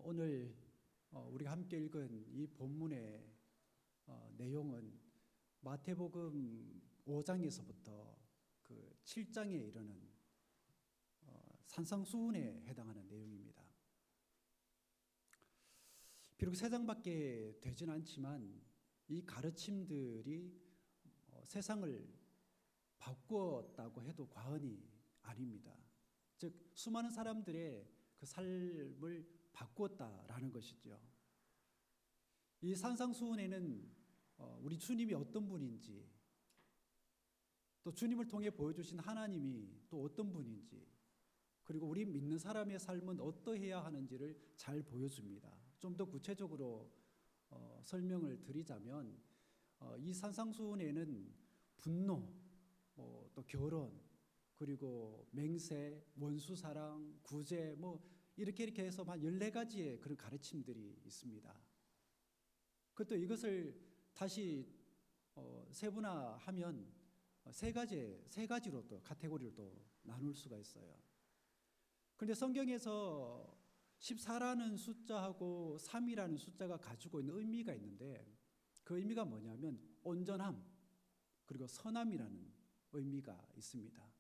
오늘 우리가 함께 읽은 이 본문의 내용은 마태복음 5장에서부터 그 7장에 이르는 산상수훈에 해당하는 내용입니다. 비록 3장밖에 되진 않지만 이 가르침들이 세상을 바꾸었다고 해도 과언이 아닙니다. 즉 수많은 사람들의 그 삶을 바꾸었다라는 것이죠. 이 산상수훈에는 우리 주님이 어떤 분인지, 또 주님을 통해 보여주신 하나님이 또 어떤 분인지, 그리고 우리 믿는 사람의 삶은 어떠해야 하는지를 잘 보여줍니다. 좀 더 구체적으로 설명을 드리자면 이 산상수훈에는 분노, 또 결혼, 그리고 맹세, 원수사랑, 구제 이렇게 해서 한 14가지의 그런 가르침들이 있습니다. 그것도 이것을 다시 세분화하면 세 가지로 또 카테고리로 또 나눌 수가 있어요. 그런데 성경에서 14라는 숫자하고 3이라는 숫자가 가지고 있는 의미가 있는데 그 의미가 뭐냐면 온전함 그리고 선함이라는 의미가 있습니다.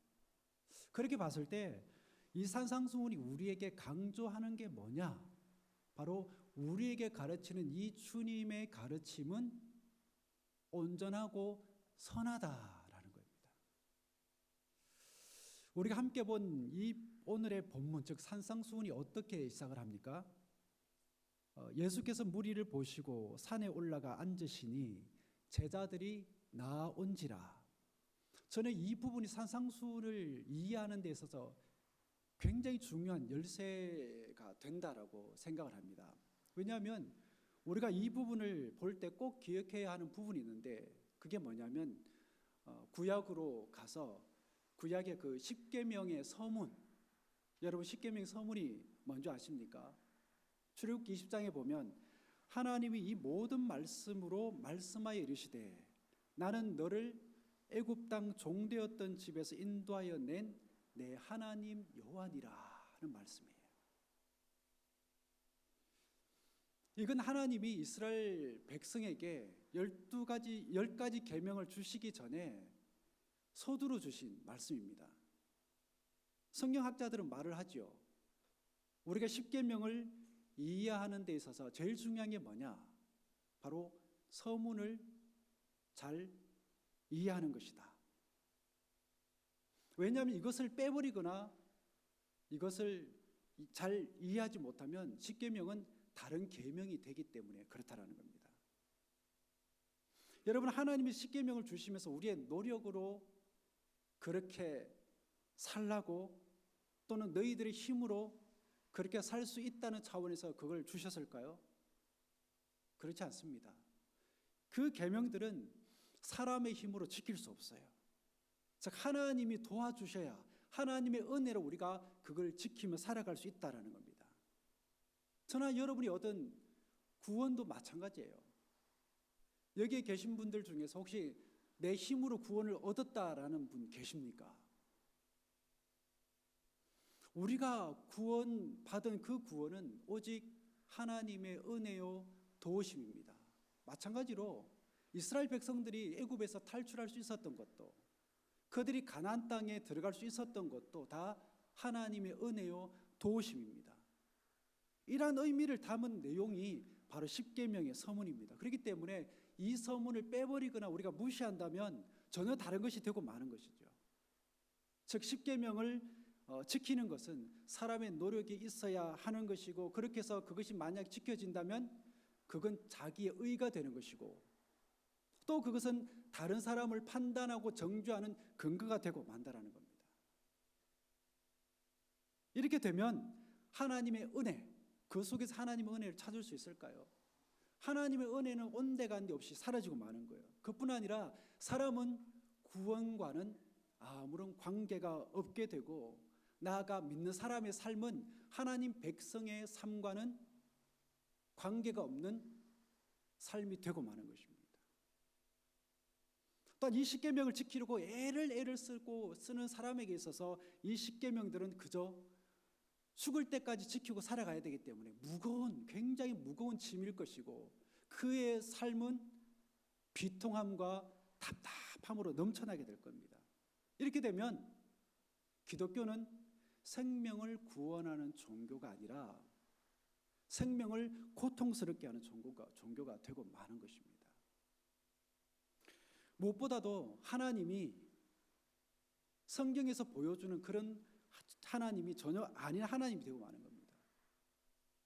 그렇게 봤을 때 이 산상수훈이 우리에게 강조하는 게 뭐냐? 바로 우리에게 가르치는 이 주님의 가르침은 온전하고 선하다라는 겁니다. 우리가 함께 본 이 오늘의 본문, 즉 산상수훈이 어떻게 시작을 합니까? 예수께서 무리를 보시고 산에 올라가 앉으시니 제자들이 나아온지라. 저는 이 부분이 산상수훈을 이해하는 데 있어서 굉장히 중요한 열쇠가 된다라고 생각을 합니다. 왜냐하면 우리가 이 부분을 볼 때 꼭 기억해야 하는 부분이 있는데 그게 뭐냐면 구약으로 가서 구약의 그 십계명의 서문, 여러분 십계명의 서문이 뭔지 아십니까? 출애굽기 20장에 보면 하나님이 이 모든 말씀으로 말씀하여 이르시되 나는 너를 애굽 땅 종되었던 집에서 인도하여 낸 내 하나님 여호와니라 하는 말씀이에요. 이건 하나님이 이스라엘 백성에게 10가지 계명을 주시기 전에 서두로 주신 말씀입니다. 성경학자들은 말을 하죠. 우리가 십계명을 이해하는 데 있어서 제일 중요한 게 뭐냐? 바로 서문을 잘 이해하는 것이다. 왜냐하면 이것을 빼버리거나 이것을 잘 이해하지 못하면 십계명은 다른 계명이 되기 때문에 그렇다라는 겁니다. 여러분, 하나님이 십계명을 주시면서 우리의 노력으로 그렇게 살라고 또는 너희들의 힘으로 그렇게 살 수 있다는 차원에서 그걸 주셨을까요? 그렇지 않습니다. 그 계명들은 사람의 힘으로 지킬 수 없어요. 즉 하나님이 도와주셔야 하나님의 은혜로 우리가 그걸 지키며 살아갈 수 있다는 겁니다. 저나 여러분이 얻은 구원도 마찬가지예요. 여기에 계신 분들 중에서 혹시 내 힘으로 구원을 얻었다라는 분 계십니까? 우리가 구원받은 그 구원은 오직 하나님의 은혜요 도우심입니다. 마찬가지로 이스라엘 백성들이 애굽에서 탈출할 수 있었던 것도 그들이 가나안 땅에 들어갈 수 있었던 것도 다 하나님의 은혜요 도우심입니다. 이러한 의미를 담은 내용이 바로 십계명의 서문입니다. 그렇기 때문에 이 서문을 빼버리거나 우리가 무시한다면 전혀 다른 것이 되고 마는 것이죠. 즉 십계명을 지키는 것은 사람의 노력이 있어야 하는 것이고 그렇게 해서 그것이 만약 지켜진다면 그건 자기의 의가 되는 것이고 또 그것은 다른 사람을 판단하고 정죄하는 근거가 되고 만다라는 겁니다. 이렇게 되면 하나님의 은혜, 그 속에서 하나님의 은혜를 찾을 수 있을까요? 하나님의 은혜는 온데간데 없이 사라지고 마는 거예요. 그뿐 아니라 사람은 구원과는 아무런 관계가 없게 되고 나아가 믿는 사람의 삶은 하나님 백성의 삶과는 관계가 없는 삶이 되고 마는 것입니다. 또한 이 십계명을 지키려고 애를 쓰고 쓰는 사람에게 있어서 이 십계명들은 그저 죽을 때까지 지키고 살아가야 되기 때문에 굉장히 무거운 짐일 것이고, 그의 삶은 비통함과 답답함으로 넘쳐나게 될 겁니다. 이렇게 되면 기독교는 생명을 구원하는 종교가 아니라 생명을 고통스럽게 하는 종교가 되고 마는 것입니다. 무엇보다도 하나님이 성경에서 보여주는 그런 하나님이 전혀 아닌 하나님이 되고 마는 겁니다.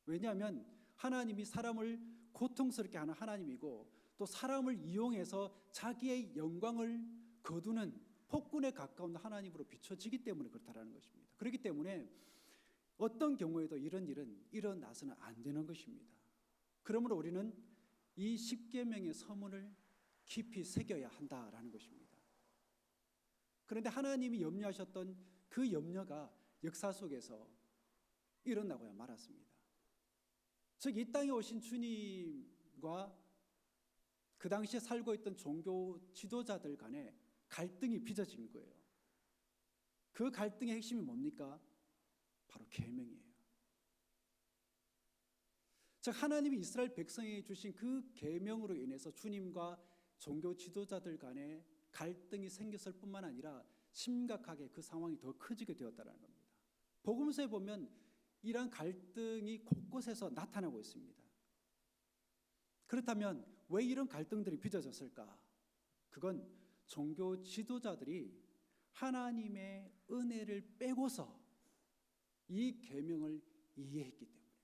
왜냐하면 하나님이 사람을 고통스럽게 하는 하나님이고, 또 사람을 이용해서 자기의 영광을 거두는 폭군에 가까운 하나님으로 비춰지기 때문에 그렇다는 것입니다. 그렇기 때문에 어떤 경우에도 이런 일은 일어나서는 안 되는 것입니다. 그러므로 우리는 이 십계명의 서문을 깊이 새겨야 한다라는 것입니다. 그런데 하나님이 염려하셨던 그 염려가 역사 속에서 일어나고야 말았습니다. 즉, 이 땅에 오신 주님과 그 당시에 살고 있던 종교 지도자들 간에 갈등이 빚어진 거예요. 그 갈등의 핵심이 뭡니까? 바로 계명이에요. 즉, 하나님이 이스라엘 백성에게 주신 그 계명으로 인해서 주님과 종교 지도자들 간에 갈등이 생겼을 뿐만 아니라 심각하게 그 상황이 더 커지게 되었다는 겁니다. 복음서에 보면 이러한 갈등이 곳곳에서 나타나고 있습니다. 그렇다면 왜 이런 갈등들이 빚어졌을까? 그건 종교 지도자들이 하나님의 은혜를 빼고서 이 계명을 이해했기 때문입니다.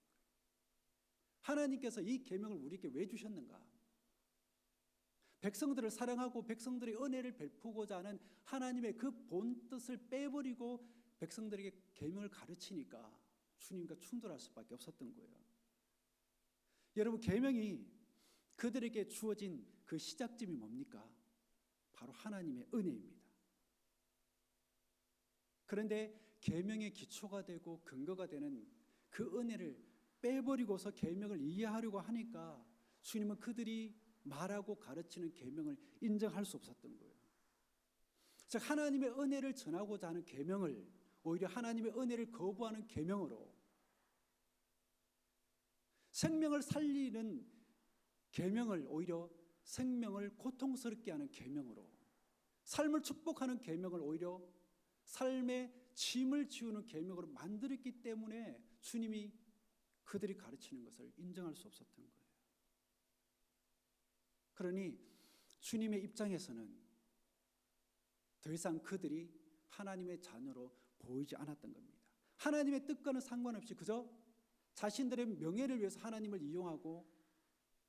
하나님께서 이 계명을 우리에게 왜 주셨는가? 백성들을 사랑하고 백성들의 은혜를 베푸고자 하는 하나님의 그 본뜻을 빼버리고 백성들에게 계명을 가르치니까 주님과 충돌할 수밖에 없었던 거예요. 여러분, 계명이 그들에게 주어진 그 시작점이 뭡니까? 바로 하나님의 은혜입니다. 그런데 계명의 기초가 되고 근거가 되는 그 은혜를 빼버리고서 계명을 이해하려고 하니까 주님은 그들이 말하고 가르치는 계명을 인정할 수 없었던 거예요. 즉, 하나님의 은혜를 전하고자 하는 계명을 오히려 하나님의 은혜를 거부하는 계명으로, 생명을 살리는 계명을 오히려 생명을 고통스럽게 하는 계명으로, 삶을 축복하는 계명을 오히려 삶의 짐을 지우는 계명으로 만들었기 때문에 주님이 그들이 가르치는 것을 인정할 수 없었던 거예요. 그러니 주님의 입장에서는 더 이상 그들이 하나님의 자녀로 보이지 않았던 겁니다. 하나님의 뜻과는 상관없이 그저 자신들의 명예를 위해서 하나님을 이용하고,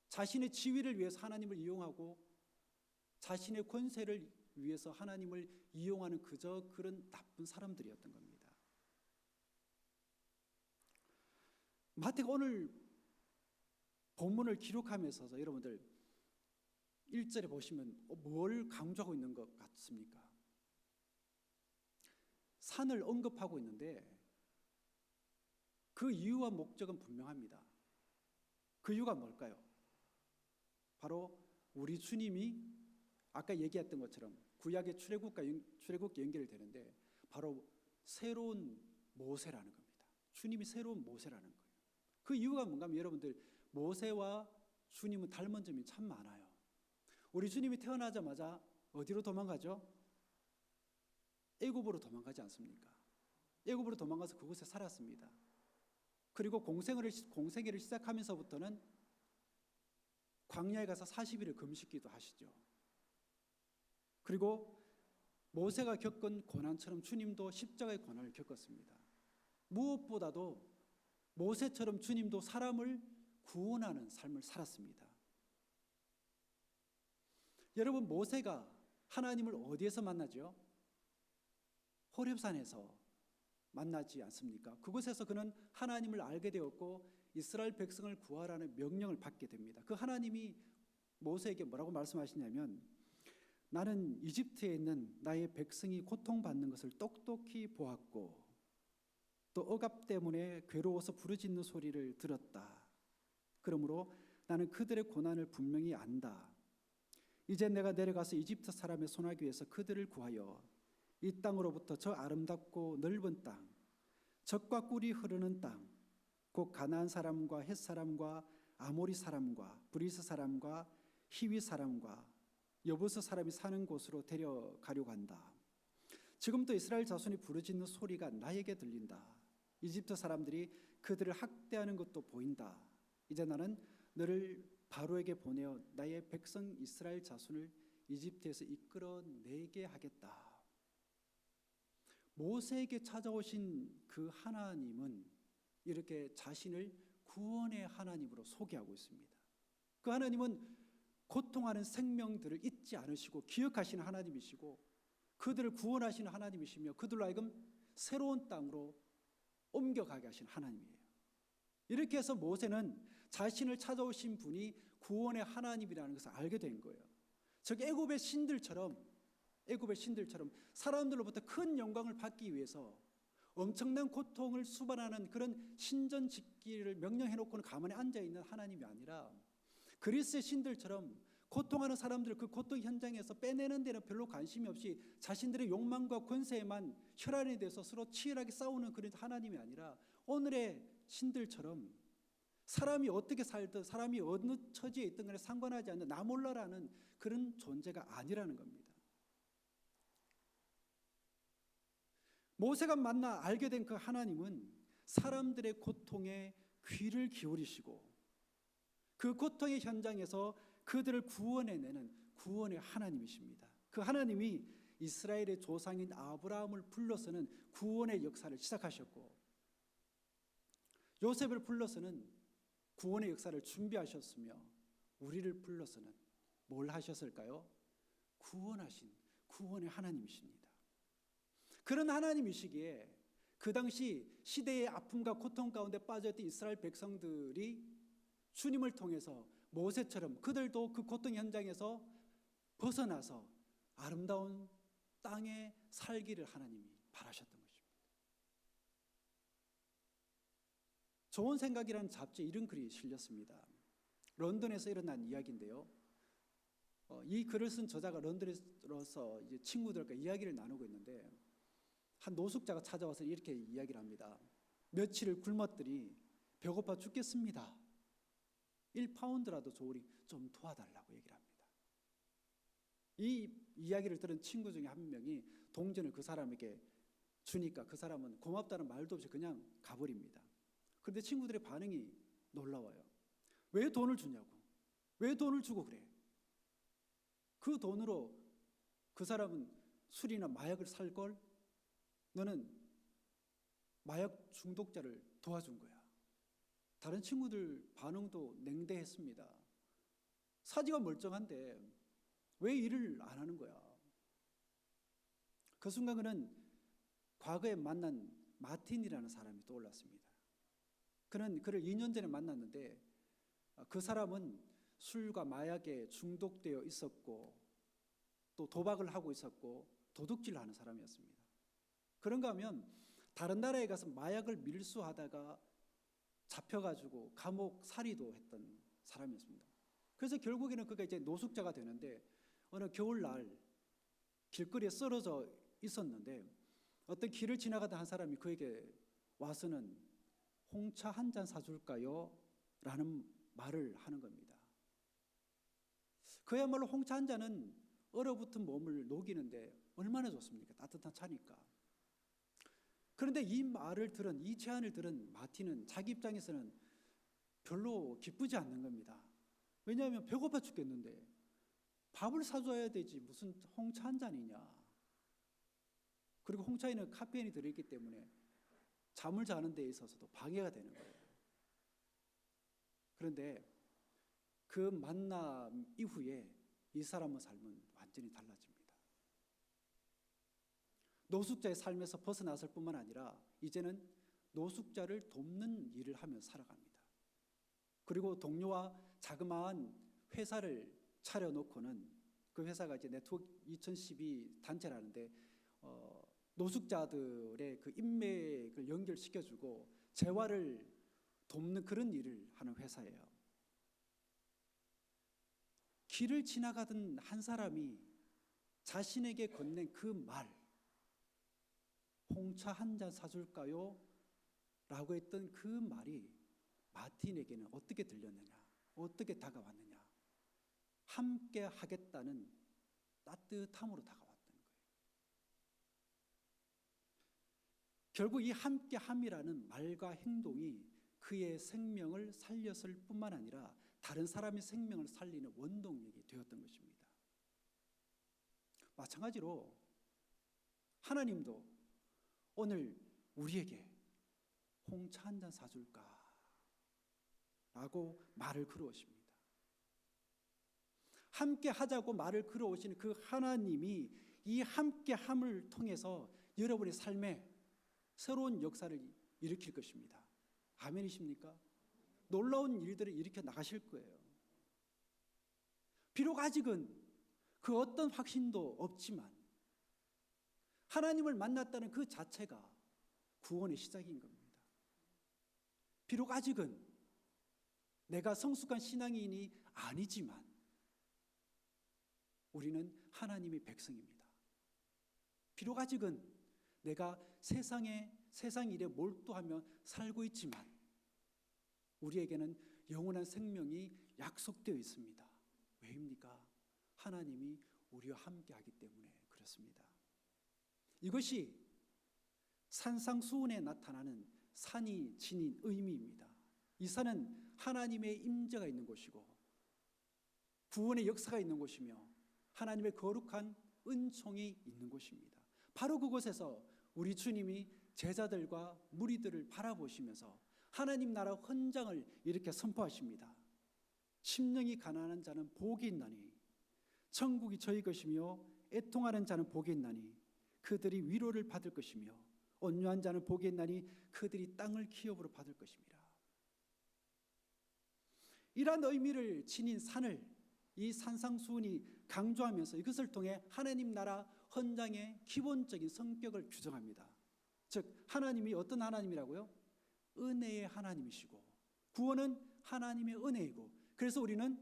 자신의 지위를 위해서 하나님을 이용하고, 자신의 권세를 위해서 하나님을 이용하는 그저 그런 나쁜 사람들이었던 겁니다. 마태가 오늘 본문을 기록하면서 여러분들 1절에 보시면 뭘 강조하고 있는 것 같습니까? 산을 언급하고 있는데 그 이유와 목적은 분명합니다. 그 이유가 뭘까요? 바로 우리 주님이 아까 얘기했던 것처럼 구약의 출애굽과 연결되는데 바로 새로운 모세라는 겁니다. 주님이 새로운 모세라는 거예요. 그 이유가 뭔가 하면 여러분들, 모세와 주님은 닮은 점이 참 많아요. 우리 주님이 태어나자마자 어디로 도망가죠? 애굽으로 도망가지 않습니까? 애굽으로 도망가서 그곳에 살았습니다. 그리고 공생애를 시작하면서부터는 광야에 가서 40일을 금식기도 하시죠. 그리고 모세가 겪은 고난처럼 주님도 십자가의 고난을 겪었습니다. 무엇보다도 모세처럼 주님도 사람을 구원하는 삶을 살았습니다. 여러분, 모세가 하나님을 어디에서 만나죠? 호렙산에서 만나지 않습니까? 그곳에서 그는 하나님을 알게 되었고 이스라엘 백성을 구하라는 명령을 받게 됩니다. 그 하나님이 모세에게 뭐라고 말씀하시냐면, 나는 이집트에 있는 나의 백성이 고통받는 것을 똑똑히 보았고 또 억압 때문에 괴로워서 부르짖는 소리를 들었다. 그러므로 나는 그들의 고난을 분명히 안다. 이제 내가 내려가서 이집트 사람의 손아귀에서 그들을 구하여 이 땅으로부터 저 아름답고 넓은 땅, 젖과 꿀이 흐르는 땅, 곧 가나안 사람과 헷 사람과 아모리 사람과 브리스 사람과 히위 사람과 여부스 사람이 사는 곳으로 데려가려고 한다. 지금도 이스라엘 자손이 부르짖는 소리가 나에게 들린다. 이집트 사람들이 그들을 학대하는 것도 보인다. 이제 나는 너를 바로에게 보내어 나의 백성 이스라엘 자손을 이집트에서 이끌어내게 하겠다. 모세에게 찾아오신 그 하나님은 이렇게 자신을 구원의 하나님으로 소개하고 있습니다. 그 하나님은 고통하는 생명들을 잊지 않으시고 기억하시는 하나님이시고 그들을 구원하시는 하나님이시며 그들로 하여금 새로운 땅으로 옮겨가게 하시는 하나님이에요. 이렇게 해서 모세는 자신을 찾아오신 분이 구원의 하나님이라는 것을 알게 된 거예요. 즉 애굽의 신들처럼 사람들로부터 큰 영광을 받기 위해서 엄청난 고통을 수반하는 그런 신전 짓기를 명령해놓고는 가만히 앉아있는 하나님이 아니라 그리스의 신들처럼 고통하는 사람들을 그 고통 현장에서 빼내는 데는 별로 관심이 없이 자신들의 욕망과 권세에만 혈안이 돼서 서로 치열하게 싸우는 그런 하나님이 아니라 오늘의 신들처럼 사람이 어떻게 살든 사람이 어느 처지에 있든 간에 상관하지 않는 나 몰라라는 그런 존재가 아니라는 겁니다. 모세가 만나 알게 된 그 하나님은 사람들의 고통에 귀를 기울이시고 그 고통의 현장에서 그들을 구원해내는 구원의 하나님이십니다. 그 하나님이 이스라엘의 조상인 아브라함을 불러서는 구원의 역사를 시작하셨고 요셉을 불러서는 구원의 역사를 준비하셨으며 우리를 불러서는 뭘 하셨을까요? 구원하신 구원의 하나님이십니다. 그런 하나님이시기에 그 당시 시대의 아픔과 고통 가운데 빠져있던 이스라엘 백성들이 주님을 통해서 모세처럼 그들도 그 고통 현장에서 벗어나서 아름다운 땅에 살기를 하나님이 바라셨던 것입니다. 좋은 생각이라는 잡지에 이런 글이 실렸습니다. 런던에서 일어난 이야기인데요. 이 글을 쓴 저자가 런던에서 이제 친구들과 이야기를 나누고 있는데 한 노숙자가 찾아와서 이렇게 이야기를 합니다. 며칠을 굶었더니 배고파 죽겠습니다. 1파운드라도 좋으니 좀 도와달라고 얘기를 합니다. 이 이야기를 들은 친구 중에 한 명이 동전을 그 사람에게 주니까 그 사람은 고맙다는 말도 없이 그냥 가버립니다. 그런데 친구들의 반응이 놀라워요. 왜 돈을 주냐고. 왜 돈을 주고 그래. 그 돈으로 그 사람은 술이나 마약을 살걸 너는 마약 중독자를 도와준 거야. 다른 친구들 반응도 냉대했습니다. 사지가 멀쩡한데 왜 일을 안 하는 거야? 그 순간 그는 과거에 만난 마틴이라는 사람이 떠올랐습니다. 그는 그를 2년 전에 만났는데 그 사람은 술과 마약에 중독되어 있었고 또 도박을 하고 있었고 도둑질을 하는 사람이었습니다. 그런가 하면 다른 나라에 가서 마약을 밀수하다가 잡혀가지고 감옥 살이도 했던 사람이었습니다. 그래서 결국에는 그가 이제 노숙자가 되는데 어느 겨울날 길거리에 쓰러져 있었는데 어떤 길을 지나가다 한 사람이 그에게 와서는 홍차 한 잔 사줄까요? 라는 말을 하는 겁니다. 그야말로 홍차 한 잔은 얼어붙은 몸을 녹이는데 얼마나 좋습니까? 따뜻한 차니까. 그런데 이 말을 들은, 이 제안을 들은 마틴은 자기 입장에서는 별로 기쁘지 않는 겁니다. 왜냐하면 배고파 죽겠는데 밥을 사줘야 되지 무슨 홍차 한 잔이냐. 그리고 홍차에는 카페인이 들어있기 때문에 잠을 자는 데 있어서도 방해가 되는 거예요. 그런데 그 만남 이후에 이 사람의 삶은 완전히 달라집니다. 노숙자의 삶에서 벗어났을 뿐만 아니라 이제는 노숙자를 돕는 일을 하며 살아갑니다. 그리고 동료와 자그마한 회사를 차려놓고는 그 회사가 이제 네트워크 2012 단체라는데 노숙자들의 그 인맥을 연결시켜주고 재활을 돕는 그런 일을 하는 회사예요. 길을 지나가던 한 사람이 자신에게 건넨 그 말, 홍차 한 잔 사줄까요? 라고 했던 그 말이 마틴에게는 어떻게 들렸느냐, 어떻게 다가왔느냐, 함께 하겠다는 따뜻함으로 다가왔던 거예요. 결국 이 함께함이라는 말과 행동이 그의 생명을 살렸을 뿐만 아니라 다른 사람의 생명을 살리는 원동력이 되었던 것입니다. 마찬가지로 하나님도 오늘 우리에게 홍차 한 잔 사줄까? 라고 말을 걸어오십니다. 함께 하자고 말을 걸어오시는 그 하나님이 이 함께함을 통해서 여러분의 삶에 새로운 역사를 일으킬 것입니다. 아멘이십니까? 놀라운 일들을 일으켜 나가실 거예요. 비록 아직은 그 어떤 확신도 없지만 하나님을 만났다는 그 자체가 구원의 시작인 겁니다. 비록 아직은 내가 성숙한 신앙인이 아니지만 우리는 하나님의 백성입니다. 비록 아직은 내가 세상 일에 몰두하며 살고 있지만 우리에게는 영원한 생명이 약속되어 있습니다. 왜입니까? 하나님이 우리와 함께하기 때문에 그렇습니다. 이것이 산상수훈에 나타나는 산이 지닌 의미입니다. 이 산은 하나님의 임재가 있는 곳이고 구원의 역사가 있는 곳이며 하나님의 거룩한 은총이 있는 곳입니다. 바로 그곳에서 우리 주님이 제자들과 무리들을 바라보시면서 하나님 나라 헌장을 이렇게 선포하십니다. 심령이 가난한 자는 복이 있나니 천국이 저희 것이며 애통하는 자는 복이 있나니 그들이 위로를 받을 것이며 온유한 자는 복이 있나니 그들이 땅을 기업으로 받을 것입니다. 이러한 의미를 지닌 산을 이 산상수훈이 강조하면서 이것을 통해 하나님 나라 헌장의 기본적인 성격을 규정합니다. 즉 하나님이 어떤 하나님이라고요? 은혜의 하나님이시고 구원은 하나님의 은혜이고 그래서 우리는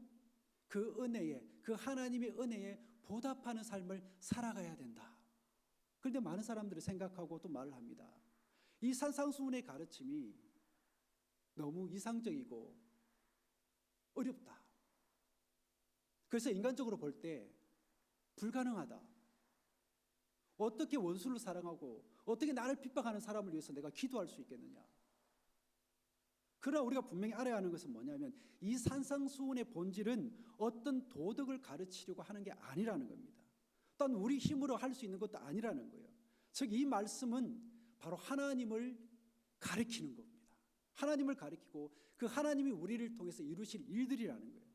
그 은혜에, 그 하나님의 은혜에 보답하는 삶을 살아가야 된다. 그런데 많은 사람들이 생각하고 또 말을 합니다. 이 산상수훈의 가르침이 너무 이상적이고 어렵다. 그래서 인간적으로 볼 때 불가능하다. 어떻게 원수를 사랑하고 어떻게 나를 핍박하는 사람을 위해서 내가 기도할 수 있겠느냐. 그러나 우리가 분명히 알아야 하는 것은 뭐냐면 이 산상수훈의 본질은 어떤 도덕을 가르치려고 하는 게 아니라는 겁니다. 또한 우리 힘으로 할 수 있는 것도 아니라는 거예요. 즉 이 말씀은 바로 하나님을 가리키는 겁니다. 하나님을 가리키고 그 하나님이 우리를 통해서 이루실 일들이라는 거예요.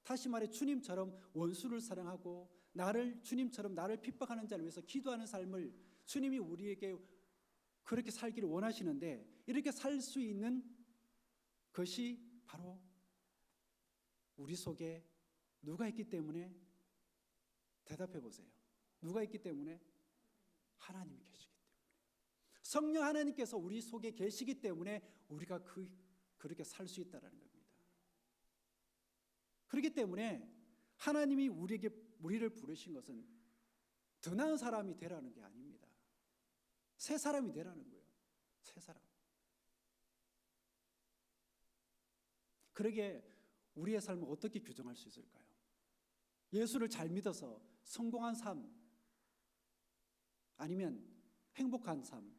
다시 말해 주님처럼 원수를 사랑하고 주님처럼 나를 핍박하는 자를 위해서 기도하는 삶을 주님이 우리에게 그렇게 살기를 원하시는데 이렇게 살 수 있는 것이 바로 우리 속에 누가 있기 때문에 대답해 보세요. 누가 있기 때문에? 하나님이 계시기 때문에. 성령 하나님께서 우리 속에 계시기 때문에 우리가 그렇게 살 수 있다는 겁니다. 그렇기 때문에 하나님이 우리를 부르신 것은 더 나은 사람이 되라는 게 아닙니다. 새 사람이 되라는 거예요. 새 사람. 그러게 우리의 삶을 어떻게 규정할 수 있을까요? 예수를 잘 믿어서 성공한 삶, 아니면 행복한 삶,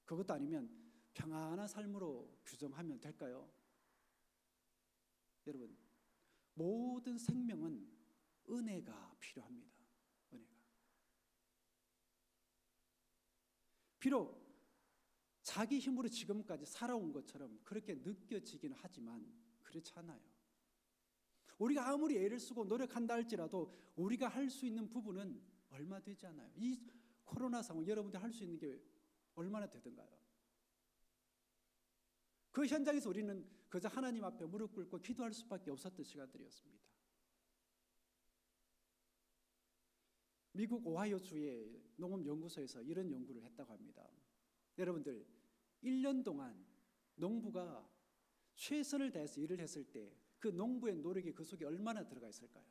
그것도 아니면 평안한 삶으로 규정하면 될까요? 여러분, 모든 생명은 은혜가 필요합니다. 은혜가. 비록 자기 힘으로 지금까지 살아온 것처럼 그렇게 느껴지긴 하지만 그렇지 않아요. 우리가 아무리 애를 쓰고 노력한다 할지라도 우리가 할 수 있는 부분은 얼마 되지 않아요. 이 코로나 상황 여러분들 할 수 있는 게 얼마나 되던가요? 그 현장에서 우리는 그저 하나님 앞에 무릎 꿇고 기도할 수밖에 없었던 시간들이었습니다. 미국 오하이오주의 농업연구소에서 이런 연구를 했다고 합니다. 여러분들 1년 동안 농부가 최선을 다해서 일을 했을 때 그 농부의 노력이 그 속에 얼마나 들어가 있을까요?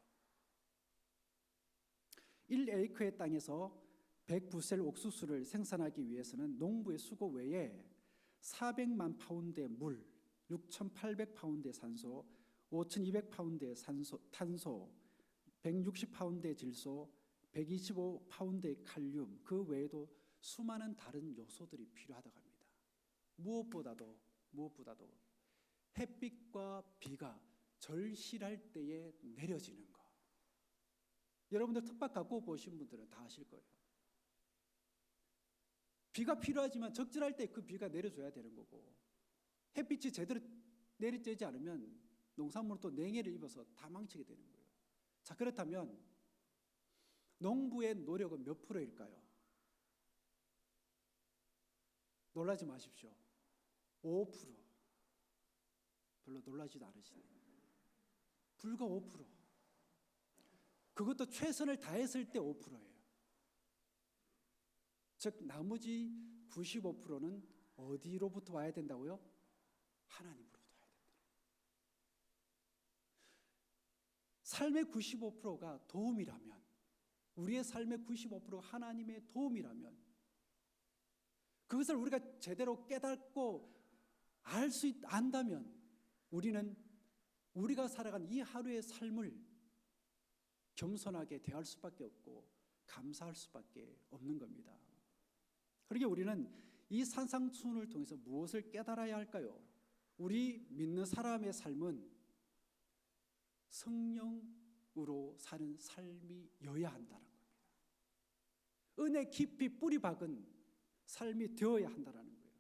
1에이커의 땅에서 100부셀 옥수수를 생산하기 위해서는 농부의 수고 외에 400만 파운드의 물, 6,800파운드의 산소, 5,200파운드의 탄소, 160파운드의 질소, 125파운드의 칼륨, 그 외에도 수많은 다른 요소들이 필요하다고 합니다. 무엇보다도 햇빛과 비가 절실할 때에 내려지는 것. 여러분들 텃밭 갖고 보신 분들은 다 아실 거예요. 비가 필요하지만 적절할 때 그 비가 내려줘야 되는 거고, 햇빛이 제대로 내리쬐지 않으면 농산물은 또 냉해를 입어서 다 망치게 되는 거예요. 자, 그렇다면 농부의 노력은 몇 프로일까요? 놀라지 마십시오. 5%. 별로 놀라지도 않으시네요. 불과 5%. 그것도 최선을 다했을 때 5%예요. 즉 나머지 95%는 어디로부터 와야 된다고요? 하나님으로부터 와야 된다. 삶의 95%가 도움이라면, 우리의 삶의 95%가 하나님의 도움이라면, 그것을 우리가 제대로 깨닫고 안다면 우리는 우리가 살아간 이 하루의 삶을 겸손하게 대할 수밖에 없고 감사할 수밖에 없는 겁니다. 그러기에 우리는 이 산상수훈을 통해서 무엇을 깨달아야 할까요? 우리 믿는 사람의 삶은 성령으로 사는 삶이어야 한다는 겁니다. 은혜 깊이 뿌리 박은 삶이 되어야 한다는 거예요.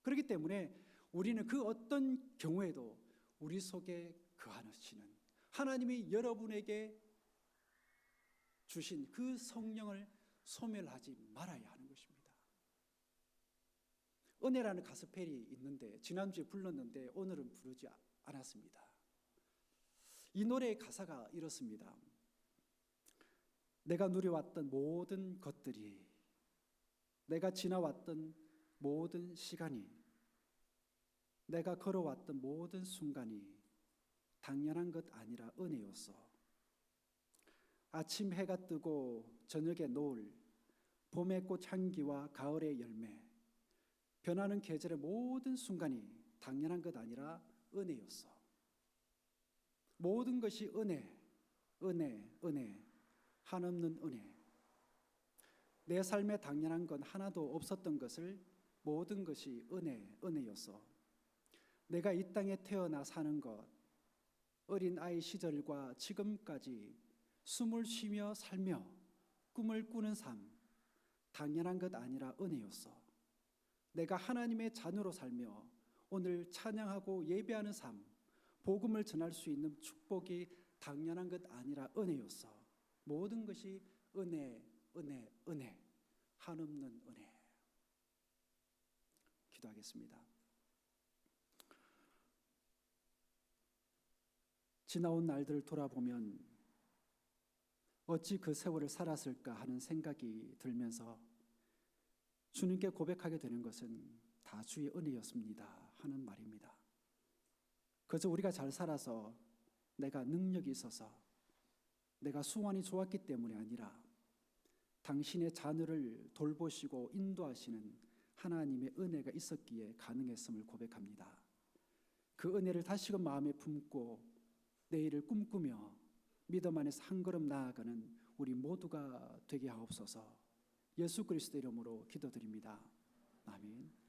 그렇기 때문에 우리는 그 어떤 경우에도 우리 속에 거하시는 하나님이 여러분에게 주신 그 성령을 소멸하지 말아야 하는 것입니다. 은혜라는 가스펠이 있는데 지난주에 불렀는데 오늘은 부르지 않았습니다. 이 노래의 가사가 이렇습니다. 내가 누려왔던 모든 것들이, 내가 지나왔던 모든 시간이, 내가 걸어왔던 모든 순간이 당연한 것 아니라 은혜였어. 아침 해가 뜨고 저녁에 노을, 봄의 꽃향기와 가을의 열매, 변하는 계절의 모든 순간이 당연한 것 아니라 은혜였어. 모든 것이 은혜, 한없는 은혜. 내 삶에 당연한 건 하나도 없었던 것을 모든 것이 은혜였어. 내가 이 땅에 태어나 사는 것, 어린 아이 시절과 지금까지 숨을 쉬며 살며 꿈을 꾸는 삶, 당연한 것 아니라 은혜였어. 내가 하나님의 자녀로 살며 오늘 찬양하고 예배하는 삶, 복음을 전할 수 있는 축복이 당연한 것 아니라 은혜였어. 모든 것이 은혜, 한없는 은혜. 기도하겠습니다. 지나온 날들을 돌아보면 어찌 그 세월을 살았을까 하는 생각이 들면서 주님께 고백하게 되는 것은 다 주의 은혜였습니다 하는 말입니다. 그저 우리가 잘 살아서, 내가 능력이 있어서, 내가 수완이 좋았기 때문이 아니라 당신의 자녀를 돌보시고 인도하시는 하나님의 은혜가 있었기에 가능했음을 고백합니다. 그 은혜를 다시금 마음에 품고 내일을 꿈꾸며 믿음 안에서 한 걸음 나아가는 우리 모두가 되게 하옵소서. 예수 그리스도 이름으로 기도드립니다. 아멘.